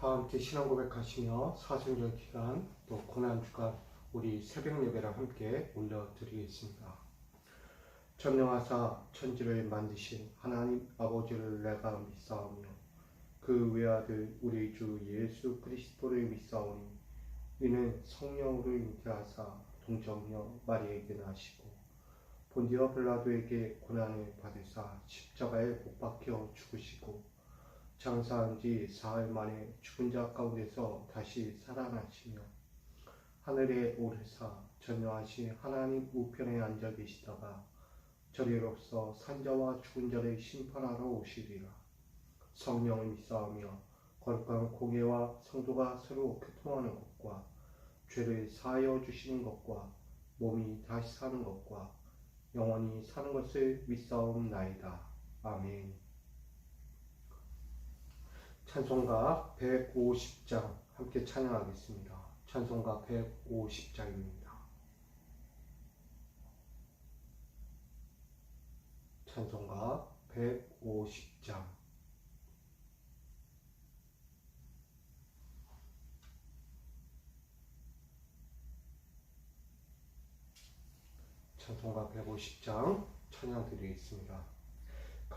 다 함께 신앙 고백하시며 사순절 기간 또 고난주간 우리 새벽 예배를 함께 올려드리겠습니다. 전능하사 천지를 만드신 하나님 아버지를 내가 믿사오며 그 외아들 우리 주 예수 그리스도를 믿사오니 이는 성령으로 잉태하사 동정녀 마리아에게 나시고 본디오 빌라도에게 고난을 받으사 십자가에 못 박혀 죽으시고 장사한 지 사흘 만에 죽은 자 가운데서 다시 살아나시며 하늘에 오르사 전능하신 하나님 우편에 앉아 계시다가 저리로서 산자와 죽은 자를 심판하러 오시리라. 성령을 믿사오며 거룩한 공예와 성도가 서로 교통하는 것과 죄를 사하여 주시는 것과 몸이 다시 사는 것과 영원히 사는 것을 믿사옵나이다. 아멘. 찬송가 150장 함께 찬양하겠습니다. 찬송가 150장입니다. 찬송가 150장. 찬송가 150장 찬양 드리겠습니다.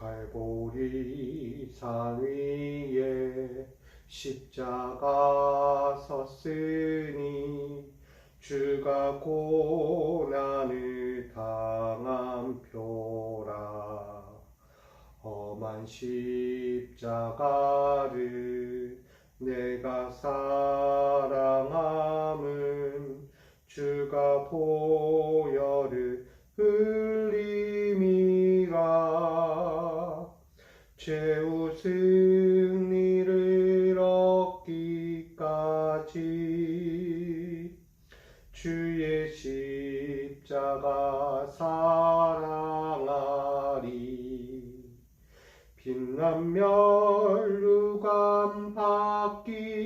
갈보리 산 위에 십자가 섰으니 주가 고난을 당한 표라. 험한 십자가를 내가 사랑함은 주가 보혈을 흘림이라. 최후 승리를 얻기까지 주의 십자가 사랑하리. 빛난 멸류관 받기까지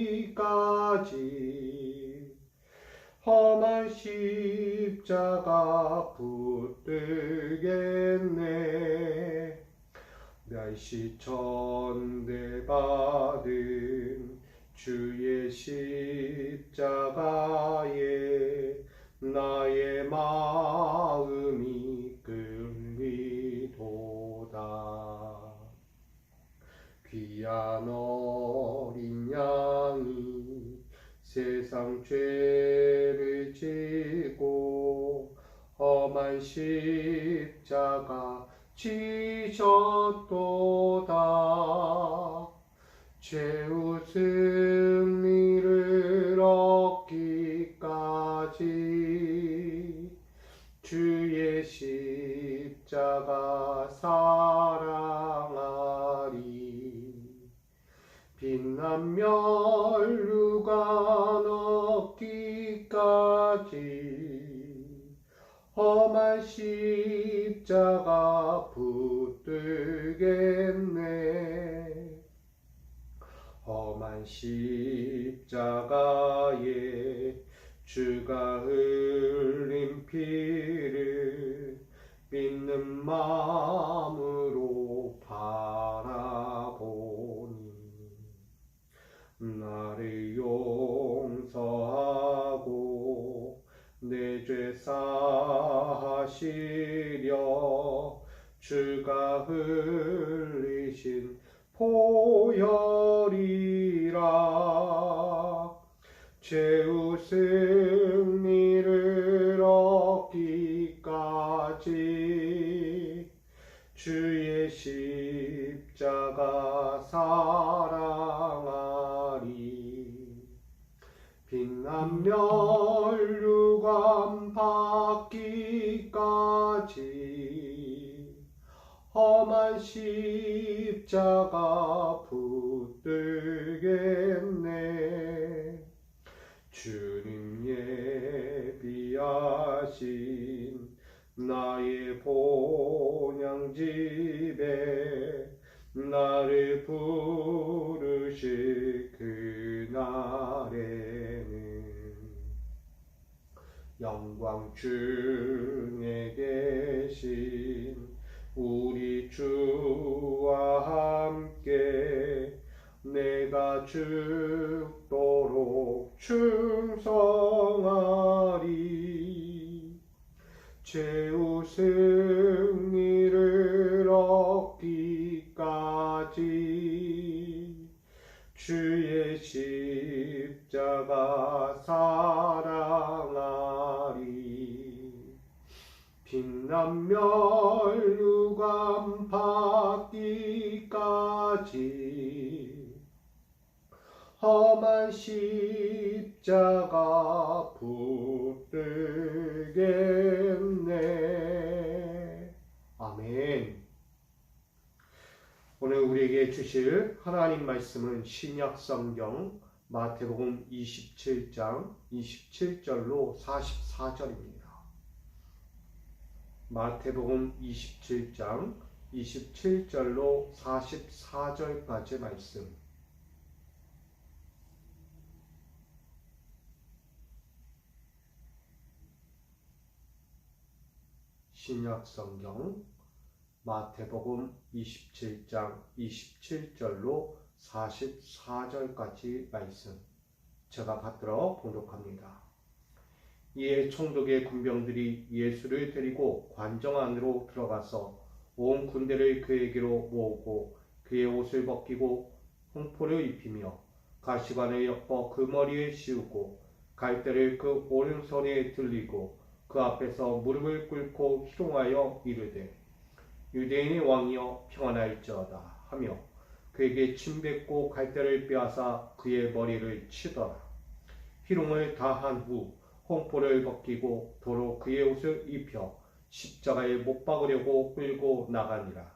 험한 십자가 붙들겠네. 멸시천대 받은 주의 십자가에 나의 마음이 끌리도다. 귀한 어린 양이 세상 죄를 지고 험한 십자가 지셨도다. 최후 승리를 얻기까지 주의 십자가 사랑하리. 빛난 멸류관 얻기까지 험한 십자가 붙들겠네. 험한 십자가에 주가 흘린 피를 믿는 마음으로 바라보니 나를 용서하고 내 죄 사하시려 주가 흘리신 보혈이라. 최후 승리를 얻기까지 주의 십자가 사랑하리. 빛난 멸류관 받기까지 험한 십자가 붙들겠네. 주님 예비하신 나의 본향집에 나를 부르실 그날에는 영광 중에 계신 우리 주와 함께 내가 죽도록 충성하리. 최후 승리를 얻기까지 주의 십자가 사랑하리. 빛남멸류관 받기까지 험한 십자가 붙들겠네. 아멘. 오늘 우리에게 주실 하나님 말씀은 신약성경 마태복음 27장 27절로 44절입니다. 마태복음 27장 27절로 44절까지 말씀. 신약성경 마태복음 27장 27절로 44절까지 말씀. 제가 받들어 봉독합니다. 이에 총독의 군병들이 예수를 데리고 관정 안으로 들어가서 온 군대를 그에게로 모으고 그의 옷을 벗기고 홍포를 입히며 가시관을 엮어 그 머리에 씌우고 갈대를 그 오른손에 들리고 그 앞에서 무릎을 꿇고 희롱하여 이르되 유대인의 왕이여 평안할지어다 하며 그에게 침뱉고 갈대를 빼앗아 그의 머리를 치더라. 희롱을 다한 후 홍포를 벗기고 도로 그의 옷을 입혀 십자가에 못 박으려고 끌고 나가니라.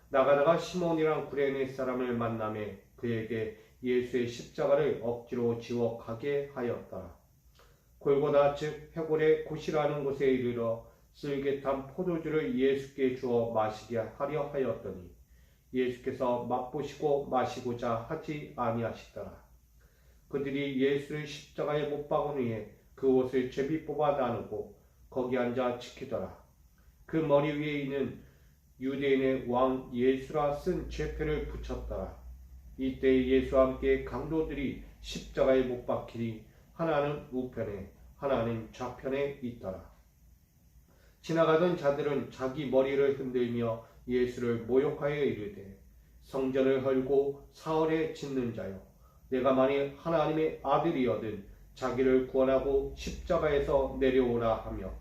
나가다가 시몬이란 구레네 사람을 만나매 그에게 예수의 십자가를 억지로 지워 가게 하였더라. 골고다 즉 해골의 곳이라는 곳에 이르러 쓸개탄 포도주를 예수께 주어 마시게 하려 하였더니 예수께서 맛보시고 마시고자 하지 아니하시더라. 그들이 예수를 십자가에 못 박은 후에 그 옷을 제비 뽑아 나누고 거기 앉아 지키더라. 그 머리 위에 있는 유대인의 왕 예수라 쓴 죄표를 붙였더라. 이때 예수와 함께 강도들이 십자가에 못 박히니 하나는 우편에 하나는 좌편에 있더라. 지나가던 자들은 자기 머리를 흔들며 예수를 모욕하여 이르되 성전을 헐고 사흘에 짓는 자여 내가 만일 하나님의 아들이거든 자기를 구원하고 십자가에서 내려오라 하며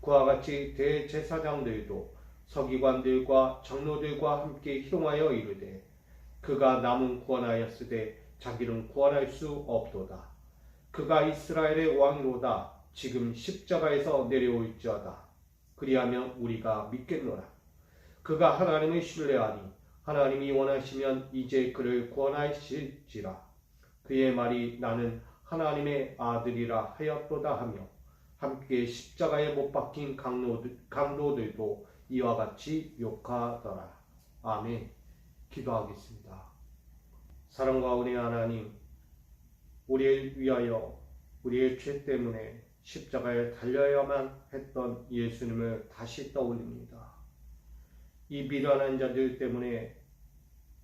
그와 같이 대제사장들도 서기관들과 장로들과 함께 희롱하여 이르되 그가 남은 구원하였으되 자기는 구원할 수 없도다. 그가 이스라엘의 왕이로다. 지금 십자가에서 내려올지어다. 그리하면 우리가 믿겠노라. 그가 하나님을 신뢰하니 하나님이 원하시면 이제 그를 구원하실지라. 그의 말이 나는 하나님의 아들이라 하였도다 하며 함께 십자가에 못 박힌 강도들도 이와 같이 욕하더라. 아멘. 기도하겠습니다. 사랑과 은혜의 하나님, 우리를 위하여 우리의 죄 때문에 십자가에 달려야만 했던 예수님을 다시 떠올립니다. 이 미련한 자들 때문에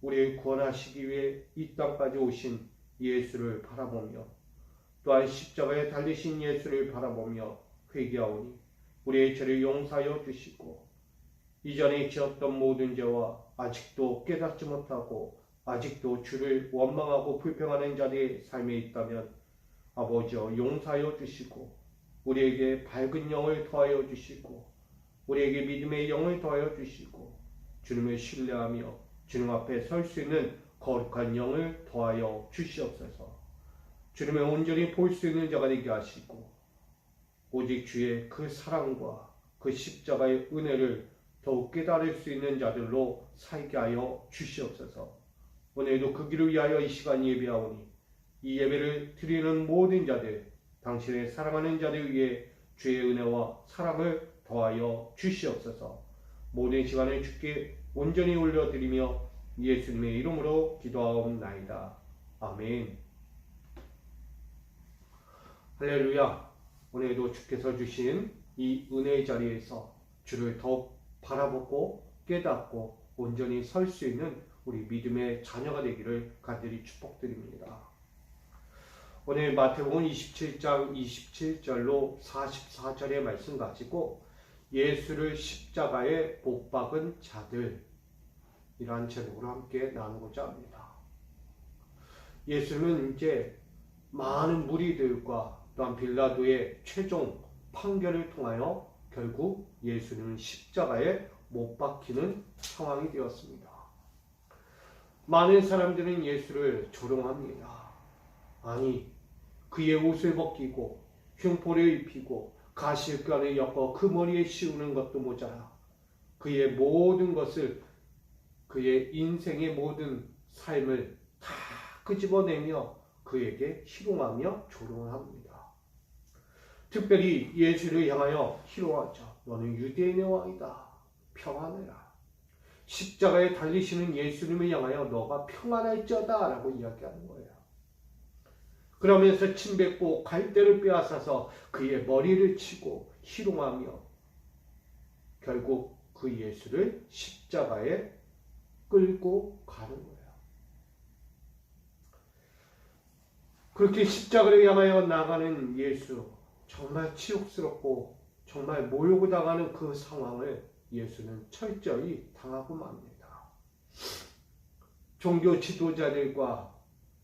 우리를 구원하시기 위해 이 땅까지 오신 예수를 바라보며 또한 십자가에 달리신 예수를 바라보며 회개하오니 우리의 죄를 용서하여 주시고 이전에 지었던 모든 죄와 아직도 깨닫지 못하고 아직도 주를 원망하고 불평하는 자들의 삶에 있다면 아버지여 용서하여 주시고 우리에게 밝은 영을 더하여 주시고 우리에게 믿음의 영을 더하여 주시고 주님을 신뢰하며 주님 앞에 설 수 있는 거룩한 영을 더하여 주시옵소서. 주님을 온전히 볼 수 있는 자가 되게 하시고 오직 주의 그 사랑과 그 십자가의 은혜를 더욱 깨달을 수 있는 자들로 살게 하여 주시옵소서. 오늘도 그 길을 위하여 이 시간 예배하오니 이 예배를 드리는 모든 자들, 당신의 사랑하는 자들 위해 주의 은혜와 사랑을 더하여 주시옵소서. 모든 시간을 주께 온전히 올려드리며 예수님의 이름으로 기도하옵나이다. 아멘. 할렐루야. 오늘도 주께서 주신 이 은혜의 자리에서 주를 더욱 바라보고 깨닫고 온전히 설 수 있는 우리 믿음의 자녀가 되기를 간절히 축복드립니다. 오늘 마태복음 27장 27절로 44절의 말씀 가지고 예수를 십자가에 못 박은 자들, 이러한 제목으로 함께 나누고자 합니다. 예수는 이제 많은 무리들과 또한 빌라도의 최종 판결을 통하여 결국 예수님은 십자가에 못 박히는 상황이 되었습니다. 많은 사람들은 예수를 조롱합니다. 아니, 그의 옷을 벗기고 흉포를 입히고 가시관을 엮어 그 머리에 씌우는 것도 모자라 그의 모든 것을, 그의 인생의 모든 삶을 다 끄집어내며 그에게 희롱하며 조롱을 합니다. 특별히 예수를 향하여 희롱하죠. 너는 유대인의 왕이다. 평안해라. 십자가에 달리시는 예수님을 향하여 너가 평안할지어다 라고 이야기하는 거예요. 그러면서 침뱉고 갈대를 빼앗아서 그의 머리를 치고 희롱하며 결국 그 예수를 십자가에 끌고 가는 거예요. 그렇게 십자가를 향하여 나가는 예수, 정말 치욕스럽고 정말 모욕을 당하는 그 상황을 예수는 철저히 당하고 맙니다. 종교 지도자들과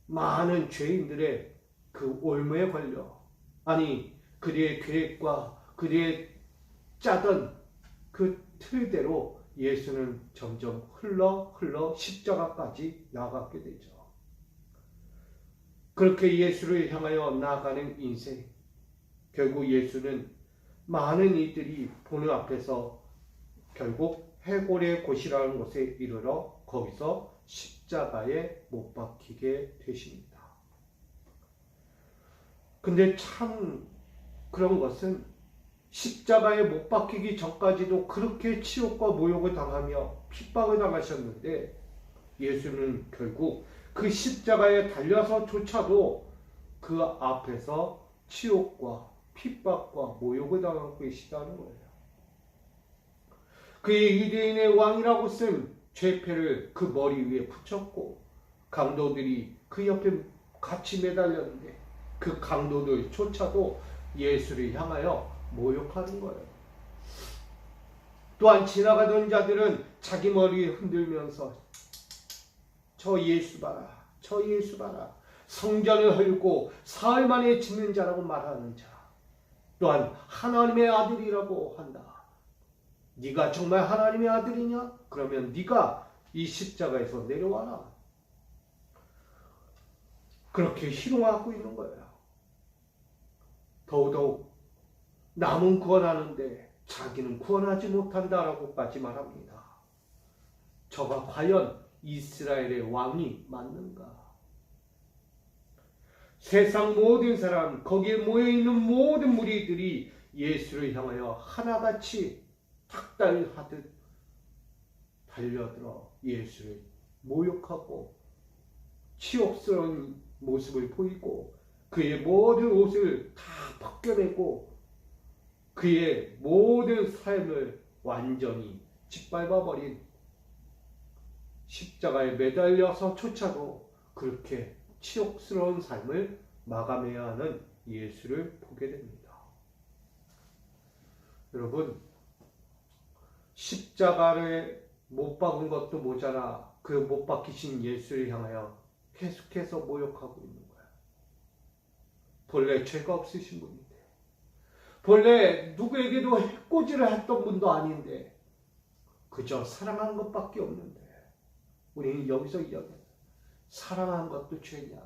많은 죄인들의 그 올무에 걸려, 아니 그들의 계획과 그들의 짜던 그 틀대로 예수는 점점 흘러 십자가까지 나아가게 되죠. 그렇게 예수를 향하여 나아가는 인생, 결국 예수는 많은 이들이 보는 앞에서 결국 해골의 곳이라는 곳에 이르러 거기서 십자가에 못 박히게 되십니다. 근데 참 그런 것은 십자가에 못 박히기 전까지도 그렇게 치욕과 모욕을 당하며 핍박을 당하셨는데 예수는 결국 그 십자가에 달려서조차도 그 앞에서 치욕과 핍박과 모욕을 당하고 계시다는 거예요. 그의 유대인의 왕이라고 쓴 죄패를 그 머리 위에 붙였고 강도들이 그 옆에 같이 매달렸는데 그 강도들조차도 예수를 향하여 모욕하는 거예요. 또한 지나가던 자들은 자기 머리 흔들면서 저 예수 봐라, 저 예수 봐라, 성전을 헐고 사흘 만에 짓는 자라고 말하는 자, 또한 하나님의 아들이라고 한다. 네가 정말 하나님의 아들이냐? 그러면 네가 이 십자가에서 내려와라. 그렇게 희롱하고 있는 거예요. 더더욱 남은 구원하는데 자기는 구원하지 못한다라고까지 말합니다. 저가 과연 이스라엘의 왕이 맞는가? 세상 모든 사람, 거기에 모여있는 모든 무리들이 예수를 향하여 하나같이 탁달하듯 달려들어 예수를 모욕하고 치욕스러운 모습을 보이고 그의 모든 옷을 다 벗겨내고 그의 모든 삶을 완전히 짓밟아버린, 십자가에 매달려서조차도 그렇게 치욕스러운 삶을 마감해야 하는 예수를 보게 됩니다. 여러분, 십자가를 못 박은 것도 모자라 그 못 박히신 예수를 향하여 계속해서 모욕하고 있는 거예요. 본래 죄가 없으신 분인데, 본래 누구에게도 해코지를 했던 분도 아닌데 그저 사랑한 것밖에 없는데 우리는 여기서 이야기해요. 사랑한 것도 죄냐?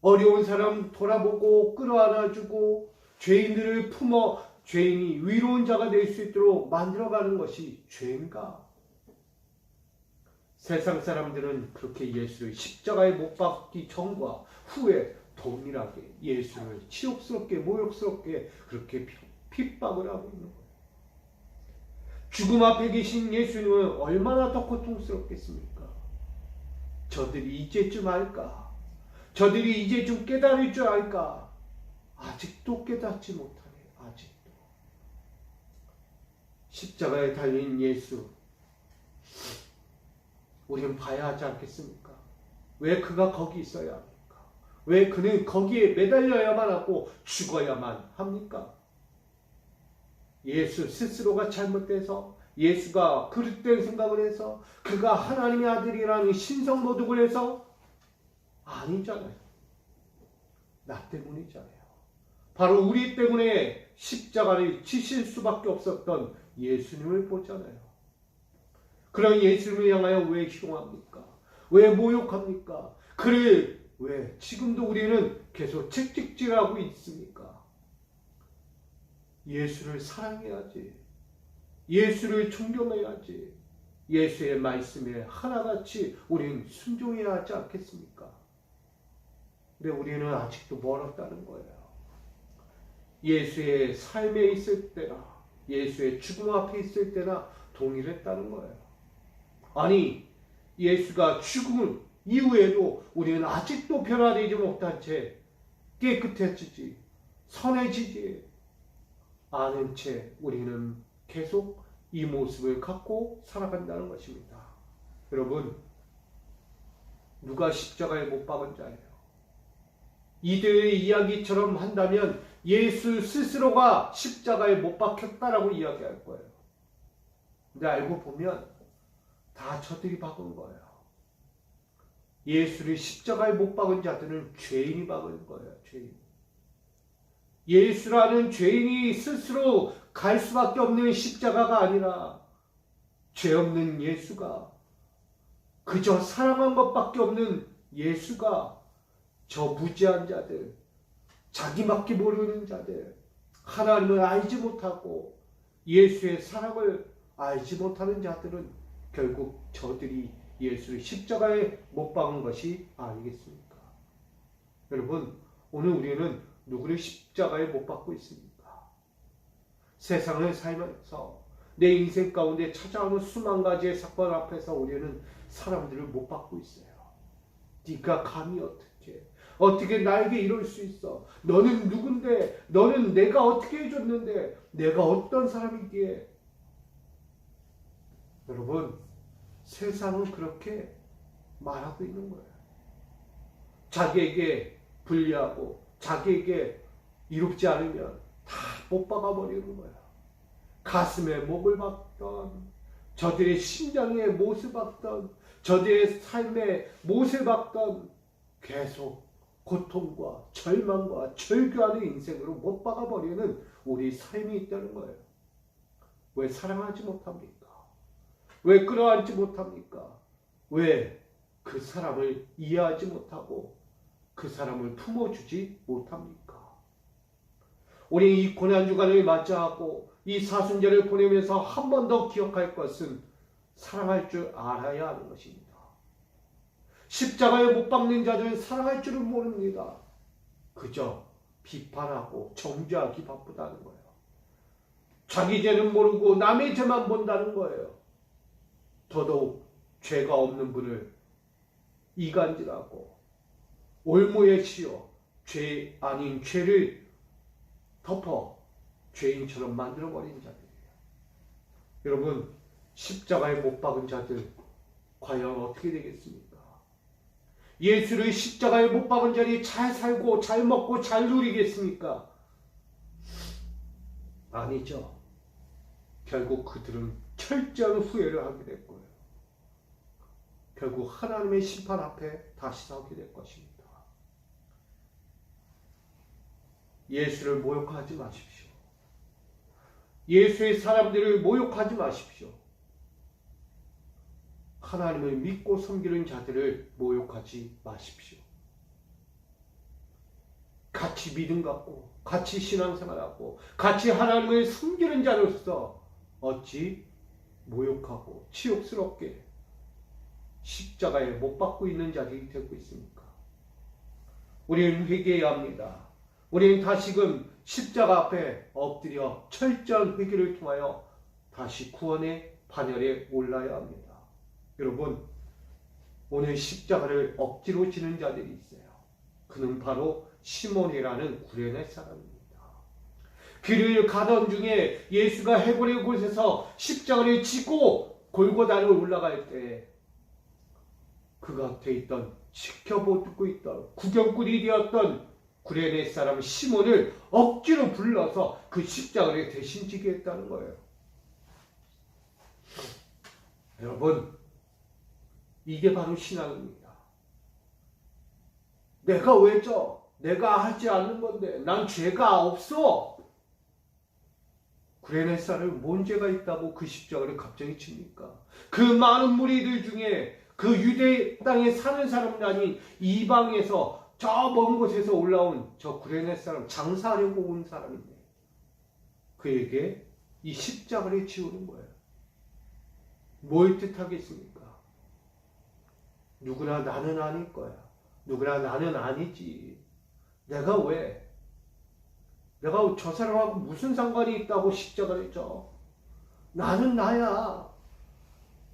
어려운 사람 돌아보고 끌어안아주고 죄인들을 품어 죄인이 위로운 자가 될 수 있도록 만들어가는 것이 죄인가? 세상 사람들은 그렇게 예수를 십자가에 못 박기 전과 후에 동일하게 예수를 치욕스럽게 모욕스럽게 그렇게 핍박을 하고 있는 거예요. 죽음 앞에 계신 예수님은 얼마나 더 고통스럽겠습니까? 저들이 이제쯤 알까? 저들이 이제쯤 깨달을 줄 알까? 아직도 깨닫지 못하네. 아직도. 십자가에 달린 예수, 우리는 봐야 하지 않겠습니까? 왜 그가 거기 있어야 합니까? 왜 그는 거기에 매달려야만 하고 죽어야만 합니까? 예수 스스로가 잘못돼서, 예수가 그릇된 생각을 해서, 그가 하나님의 아들이라는 신성 모독을 해서? 아니잖아요. 나 때문이잖아요. 바로 우리 때문에 십자가를 지실 수밖에 없었던 예수님을 보잖아요. 그런 예수님을 향하여 왜 희롱합니까? 왜 모욕합니까? 그를 왜 지금도 우리는 계속 채찍질하고 있습니까? 예수를 사랑해야지. 예수를 존경해야지. 예수의 말씀에 하나같이 우리는 순종해야 하지 않겠습니까? 근데 우리는 아직도 멀었다는 거예요. 예수의 삶에 있을 때나 예수의 죽음 앞에 있을 때나 동일했다는 거예요. 아니, 예수가 죽음 이후에도 우리는 아직도 변화되지 못한 채 깨끗해지지, 선해지지 않은 채 우리는 계속 이 모습을 갖고 살아간다는 것입니다. 여러분, 누가 십자가에 못 박은 자예요? 이들의 이야기처럼 한다면 예수 스스로가 십자가에 못 박혔다라고 이야기할 거예요. 근데 알고 보면 다 저들이 박은 거예요. 예수를 십자가에 못 박은 자들은 죄인이 박은 거예요. 죄인. 예수라는 죄인이 스스로 갈 수밖에 없는 십자가가 아니라 죄 없는 예수가, 그저 사랑한 것밖에 없는 예수가 저 무지한 자들, 자기밖에 모르는 자들, 하나님을 알지 못하고 예수의 사랑을 알지 못하는 자들은 결국 저들이 예수를 십자가에 못 박은 것이 아니겠습니까? 여러분, 오늘 우리는 누구를 십자가에 못 박고 있습니까? 세상을 살면서 내 인생 가운데 찾아오는 수만 가지의 사건 앞에서 우리는 사람들을 못 박고 있어요. 네가 감히 어떻게 나에게 이럴 수 있어? 너는 누군데? 너는 내가 어떻게 해줬는데? 내가 어떤 사람이기에? 여러분, 세상은 그렇게 말하고 있는 거예요. 자기에게 불리하고 자기에게 이롭지 않으면 다 못 박아버리는 거예요. 가슴에 목을 박던, 저들의 심장에 못을 박던, 저들의 삶에 못을 박던, 계속 고통과 절망과 절규하는 인생으로 못 박아버리는 우리 삶이 있다는 거예요. 왜 사랑하지 못합니까? 왜 끌어안지 못합니까? 왜 그 사람을 이해하지 못하고 그 사람을 품어주지 못합니까? 우리 이 고난주간을 맞이하고 이 사순절을 보내면서 한 번 더 기억할 것은 사랑할 줄 알아야 하는 것입니다. 십자가에 못 박는 자들은 사랑할 줄을 모릅니다. 그저 비판하고 정죄하기 바쁘다는 거예요. 자기 죄는 모르고 남의 죄만 본다는 거예요. 더더욱 죄가 없는 분을 이간질하고 올무에 치여 죄 아닌 죄를 덮어 죄인처럼 만들어버린 자들이에요. 여러분, 십자가에 못 박은 자들 과연 어떻게 되겠습니까? 예수를 십자가에 못 박은 자들이 잘 살고 잘 먹고 잘 누리겠습니까? 아니죠. 결국 그들은 철저한 후회를 하게 될 거예요. 결국 하나님의 심판 앞에 다시 서게 될 것입니다. 예수를 모욕하지 마십시오. 예수의 사람들을 모욕하지 마십시오. 하나님을 믿고 섬기는 자들을 모욕하지 마십시오. 같이 믿음 갖고 같이 신앙생활하고 같이 하나님을 섬기는 자로서 어찌 모욕하고 치욕스럽게 십자가에 못 박고 있는 자들이 되고 있습니까? 우리는 회개해야 합니다. 우리는 다시금 십자가 앞에 엎드려 철저한 회개를 통하여 다시 구원의 반열에 올라야 합니다. 여러분, 오늘 십자가를 억지로 지는 자들이 있어요. 그는 바로 시몬이라는 구레네 사람입니다. 길을 가던 중에 예수가 해골의 곳에서 십자가를 지고 골고다를 올라갈 때 그 곁에 있던 지켜보고 있던 구경꾼이 되었던 구레네 사람 시몬을 억지로 불러서 그 십자가를 대신 지게 했다는 거예요. 여러분, 이게 바로 신앙입니다. 내가 왜 내가 하지 않는 건데, 난 죄가 없어. 구레네 사람이 뭔 죄가 있다고 그 십자가를 갑자기 칩니까? 그 많은 무리들 중에 그 유대 땅에 사는 사람이 아닌 이방에서 저 먼 곳에서 올라온 저 구레네 사람, 장사하려고 온 사람인데 그에게 이 십자가를 지우는 거예요. 뭘 뜻하겠습니까? 누구나 나는 아닐 거야. 누구나 나는 아니지. 내가 저 사람하고 무슨 상관이 있다고 십자가를 져? 나는 나야.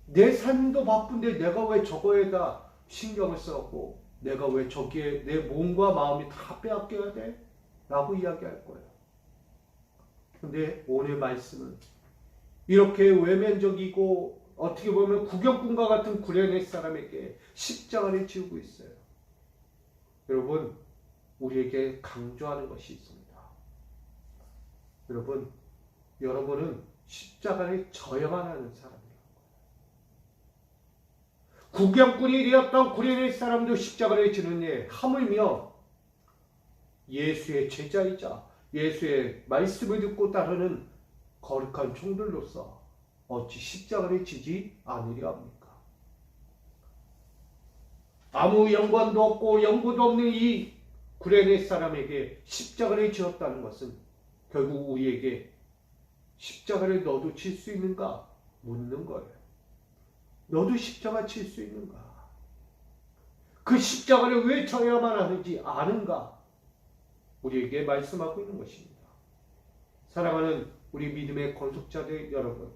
내 삶도 바쁜데 내가 왜 저거에다 신경을 써갖고 내가 왜 저기에 내 몸과 마음이 다 빼앗겨야 돼? 라고 이야기할 거예요. 근데 오늘 말씀은 이렇게 외면적이고 어떻게 보면 구경꾼과 같은 구레네 사람에게 십자가를 지우고 있어요. 여러분, 우리에게 강조하는 것이 있습니다. 여러분, 여러분은 십자가를 져야만 하는 사람이에요. 구경꾼이 되었던 구레네 사람도 십자가를 지는 예, 하물며 예수의 제자이자 예수의 말씀을 듣고 따르는 거룩한 종들로서 어찌 십자가를 지지 않으려 합니까? 아무 연관도 없고 연고도 없는 이 구레네 사람에게 십자가를 지었다는 것은 결국 우리에게 십자가를 너도 칠 수 있는가 묻는 거예요. 너도 십자가 칠 수 있는가? 그 십자가를 왜 져야만 하는지 아는가? 우리에게 말씀하고 있는 것입니다. 사랑하는 우리 믿음의 건속자들 여러분,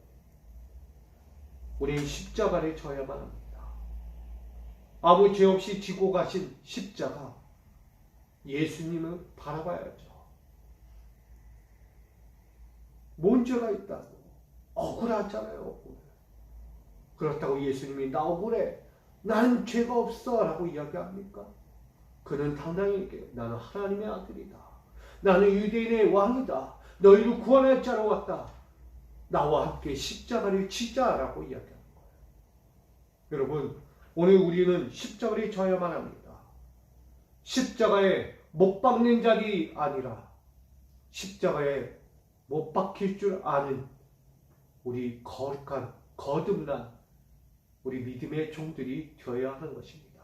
우리는 십자가를 져야만 합니다. 아무 죄 없이 지고 가신 십자가, 예수님을 바라봐야죠. 뭔 죄가 있다고? 억울하잖아요, 억울해. 그렇다고 예수님이 나 억울해, 나는 죄가 없어 라고 이야기합니까? 그는 당당히 얘기해요. 나는 하나님의 아들이다. 나는 유대인의 왕이다. 너희를 구원할 자로 왔다. 나와 함께 십자가를 지자라고 이야기하는 거예요. 여러분, 오늘 우리는 십자가를 져야만 합니다. 십자가에 못 박는 자들이 아니라 십자가에 못 박힐 줄 아는 우리 거룩한 거듭난 우리 믿음의 종들이 되어야 하는 것입니다.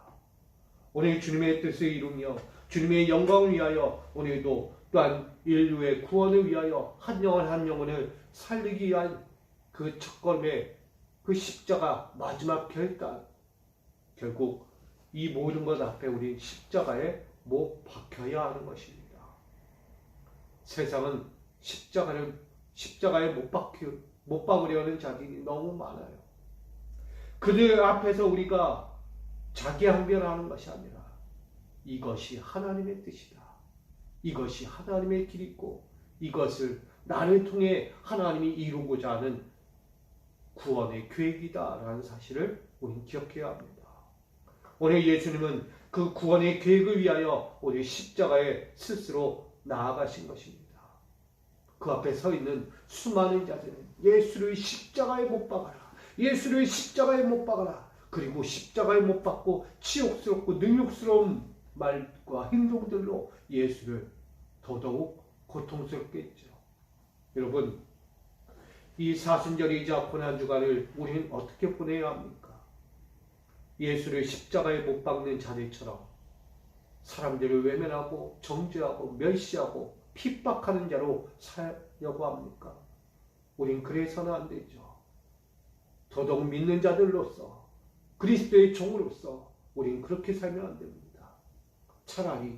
오늘 주님의 뜻을 이루며 주님의 영광을 위하여 오늘도 또한 인류의 구원을 위하여 한 영혼 한 영혼을 살리기 위한 그 첫걸음의 그 십자가 마지막 결단, 결국 이 모든 것 앞에 우리 십자가에 못 박혀야 하는 것입니다. 세상은 십자가에 못 박으려는 자들이 너무 많아요. 그들 앞에서 우리가 자기 항변하는 것이 아니라 이것이 하나님의 뜻이다. 이것이 하나님의 길이고 이것을 나를 통해 하나님이 이루고자 하는 구원의 계획이다 라는 사실을 우리는 기억해야 합니다. 오늘 예수님은 그 구원의 계획을 위하여 우리 십자가에 스스로 나아가신 것입니다. 그 앞에 서 있는 수많은 자들은 예수를 십자가에 못 박아라. 예수를 십자가에 못 박아라. 그리고 십자가에 못 박고 치욕스럽고 능욕스러운 말과 행동들로 예수를 더더욱 고통스럽게 했죠. 여러분, 이 사순절이자 고난주간을 우리는 어떻게 보내야 합니까? 예수를 십자가에 못 박는 자들처럼 사람들을 외면하고 정죄하고 멸시하고 핍박하는 자로 살려고 합니까? 우린 그래서는 안 되죠. 더더욱 믿는 자들로서 그리스도의 종으로서 우린 그렇게 살면 안 됩니다. 차라리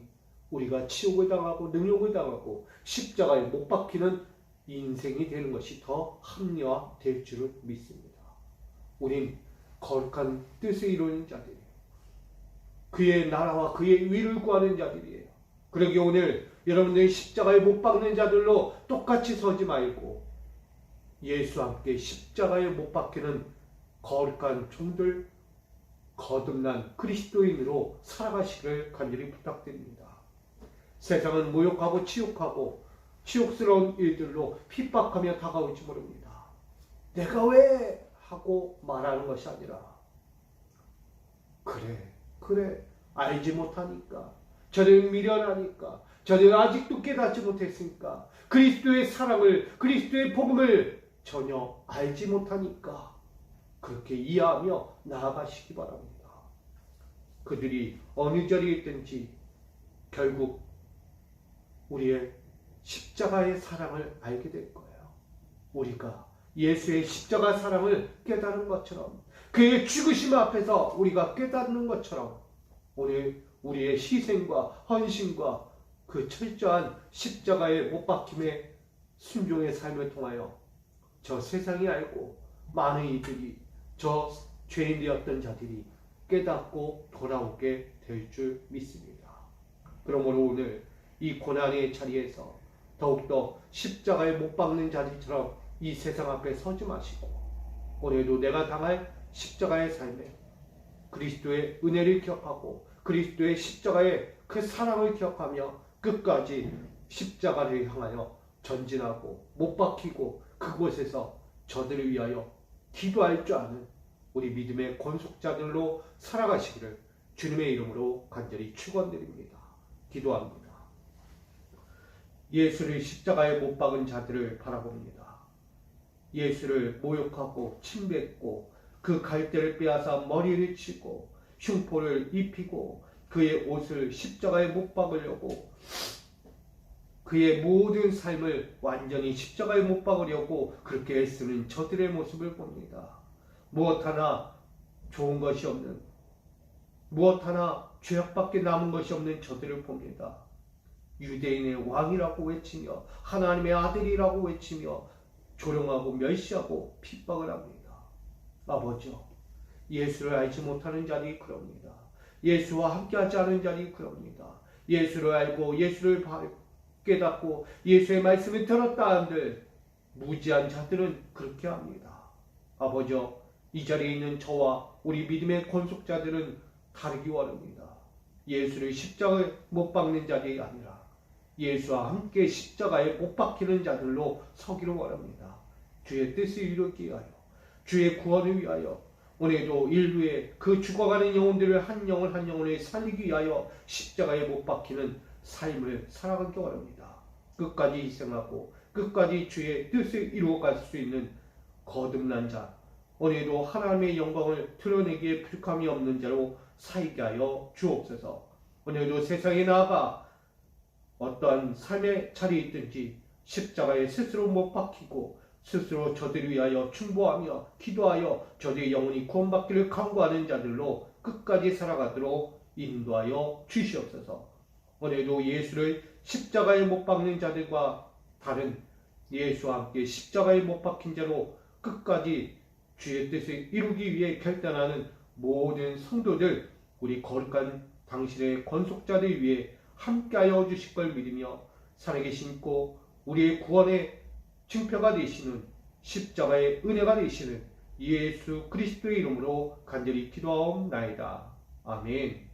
우리가 치욕을 당하고 능욕을 당하고 십자가에 못 박히는 인생이 되는 것이 더 합리화될 줄을 믿습니다. 우린 거룩한 뜻을 이루는 자들이에요. 그의 나라와 그의 위를 구하는 자들이에요. 그러기에 오늘 여러분들이 십자가에 못 박는 자들로 똑같이 서지 말고 예수와 함께 십자가에 못 박히는 거룩한 종들, 거듭난 그리스도인으로 살아가시기를 간절히 부탁드립니다. 세상은 모욕하고 치욕스러운 일들로 핍박하며 다가올지 모릅니다. 내가 왜? 하고 말하는 것이 아니라 그래 알지 못하니까, 저는 미련하니까, 저는 아직도 깨닫지 못했으니까, 그리스도의 사랑을, 그리스도의 복음을 전혀 알지 못하니까 그렇게 이해하며 나아가시기 바랍니다. 그들이 어느 자리에 있든지 결국 우리의 십자가의 사랑을 알게 될 거예요. 우리가 예수의 십자가 사랑을 깨달은 것처럼, 그의 죽으심 앞에서 우리가 깨닫는 것처럼, 오늘 우리의 희생과 헌신과 그 철저한 십자가의 못 박힘의 순종의 삶을 통하여 저 세상이 알고 많은 이들이, 저 죄인 되었던 자들이 깨닫고 돌아오게 될 줄 믿습니다. 그러므로 오늘 이 고난의 자리에서 더욱더 십자가에 못 박는 자들처럼 이 세상 앞에 서지 마시고, 오늘도 내가 당할 십자가의 삶에 그리스도의 은혜를 기억하고 그리스도의 십자가의 그 사랑을 기억하며 끝까지 십자가를 향하여 전진하고 못 박히고 그곳에서 저들을 위하여 기도할 줄 아는 우리 믿음의 권속자들로 살아가시기를 주님의 이름으로 간절히 축원드립니다. 기도합니다. 예수를 십자가에 못 박은 자들을 바라봅니다. 예수를 모욕하고 침뱉고 그 갈대를 빼앗아 머리를 치고 흉포를 입히고 그의 옷을 십자가에 못 박으려고, 그의 모든 삶을 완전히 십자가에 못 박으려고 그렇게 애쓰는 저들의 모습을 봅니다. 무엇 하나 좋은 것이 없는, 무엇 하나 죄악밖에 남은 것이 없는 저들을 봅니다. 유대인의 왕이라고 외치며 하나님의 아들이라고 외치며 조롱하고 멸시하고 핍박을 합니다. 아버지요, 예수를 알지 못하는 자들이 그럽니다. 예수와 함께하지 않은 자들이 그럽니다. 예수를 알고 예수를 깨닫고 예수의 말씀을 들었다 한들 무지한 자들은 그렇게 합니다. 아버지요, 이 자리에 있는 저와 우리 믿음의 권속자들은 다르기 원합니다. 예수를 십자가에 못 박는 자들이 아니라 예수와 함께 십자가에 못 박히는 자들로 서기를 원합니다. 주의 뜻을 이루기 위하여, 주의 구원을 위하여, 오늘도 인류의 그 죽어가는 영혼들을 한 영혼 한 영혼을 살리기 위하여 십자가에 못 박히는 삶을 살아가기 원합니다. 끝까지 희생하고 끝까지 주의 뜻을 이루어갈 수 있는 거듭난 자, 오늘도 하나님의 영광을 드러내기에 부족함이 없는 자로 살게 하여 주옵소서. 오늘도 세상에 나아가 어떠한 삶의 자리에 있든지 십자가에 스스로 못 박히고 스스로 저들을 위하여 충보하며 기도하여 저들의 영혼이 구원받기를 간구하는 자들로 끝까지 살아가도록 인도하여 주시옵소서. 오늘도 예수를 십자가에 못 박는 자들과 다른 예수와 함께 십자가에 못 박힌 자로 끝까지 주의 뜻을 이루기 위해 결단하는 모든 성도들, 우리 거룩한 당신의 권속자들 위해 함께하여 주실 걸 믿으며 살아계신 고 우리의 구원의 증표가 되시는 십자가의 은혜가 되시는 예수 그리스도의 이름으로 간절히 기도하옵나이다. 아멘.